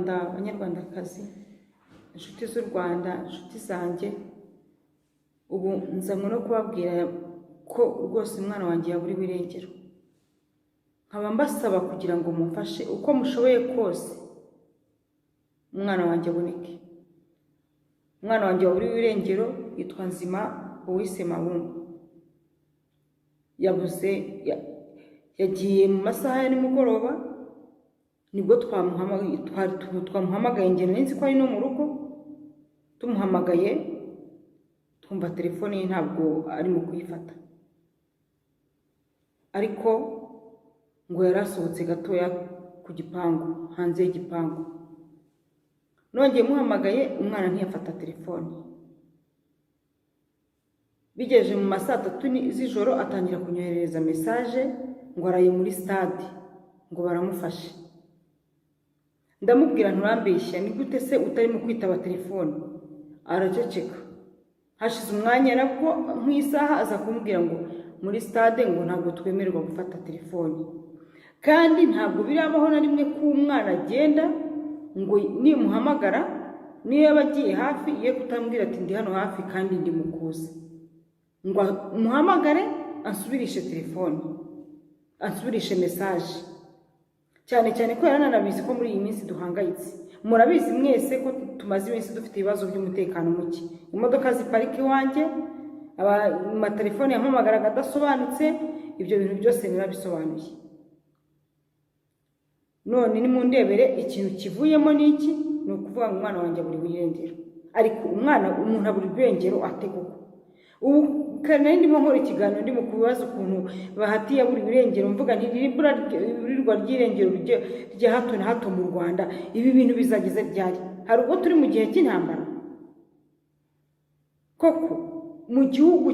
Abanyarwandakazi, inshuti z'u Rwanda, inshuti zanjye, ubu nzanywe no kubabwira ko rwose umwana wanjye yaburiwe irengero. Nkaba mbasaba kugira ngo mumfashe uko mushoboye kose umwana wanjye aboneke. Umwana wanjye waburiwe irengero yitwa Nzima Uwise Mabumba. Yagiye mu masaha ya nimugoroba, nibwo twamuhamagaye njye nzi ko ari no mu rugo. Tumuhamagaye twumva telefone ye ntabwo arimo kuyifata, ariko ngo yarasohotse gatoya ku gipangu, hanze y'igipangu. Nongeye muhamagaye umwana ntiyafata telefone. Bigeje mu masaa 3 z'ijoro atangira kunyoherereza message ngo araye muri stade, ngo baramufashe. Ndamubwira nturambeshya, ni gute se utarimo kwitaba telefone? Araceceka. Hashize umwanya nabwo nk'isaha aza kumbwira ngo muri stade ngo ntabwo twemererwa gufata telefone, kandi ntabwo birabaho na rimwe ko umwana agenda ngo nimuhamagara niyo yabagiye hafi ye kutambwira ati ndi hano hafi kandi ndi mukuza, ngo muhamagare ansubirishe telefone, ansubirishe message. Cyane cyane ko yarananabizi ko muri iyi minsi duhangayitse. Murabizi mwese ko tumaze iminsi dufite ibibazo by'umutekano muke. Imodoka ziparika iwanjye, amatelefone yampamagaraga adasobanutse, ibyo bintu byose nirabisobanuye. None ni mundebere ikintu kivuyemo niki, ni ukuvuga ngo umwana wanjye aburiwe irengero. Ariko umuntu aburiwe irengero ategoko. Ubu kandi ndimo nkora ikiganiro ndimo kubaza ukuntu bahatiye aburiwe irengero, mvuga nti ririrwa ry'irengero rya hato na hato mu Rwanda. Ibi bintu bizageze ryari? Hari ubwo turi mu gihe cy'intambara koko? Mu gihugu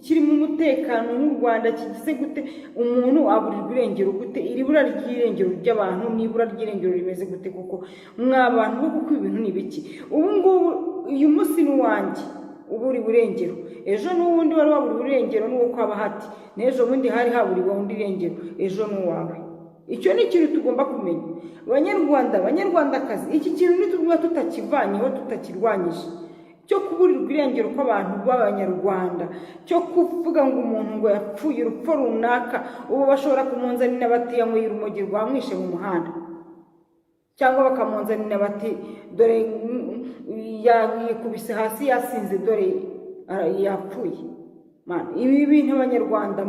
kirimo umutekano nk'u Rwanda kigize gute umuntu aburirwa irengero gute? Iri bura ry'irengero ry'abantu n'ibura ry'irengero rimeze gute koko? Mwabantu kuko ibintu ni biki? Ubu ngubu uyu munsi ni wanjye uburiwe irengero, ejo n'uwundi wari waburiwe irengero n'uwo kwa Bahati, n'ejo bundi hari haburiwe undi irengero, ejo n'uwawe. Icyo ni ikintu tugomba kumenya. Abanyarwandakazi, iki kintu nituba tutakivanyeho, tutakirwanyije, cyo kuburirwa irengero kw'abantu b'Abanyarwanda, cyo kuvuga ngo umuntu ngo yapfuye urupfu runaka, ubu bashobora kumunzanira bati yanyweye urumogi rwamwishe mu muhanda, cyangwa bakamunzanira bati dore yakubise hasi yasinze dore yapfuye. Ibi bintu Abanyarwanda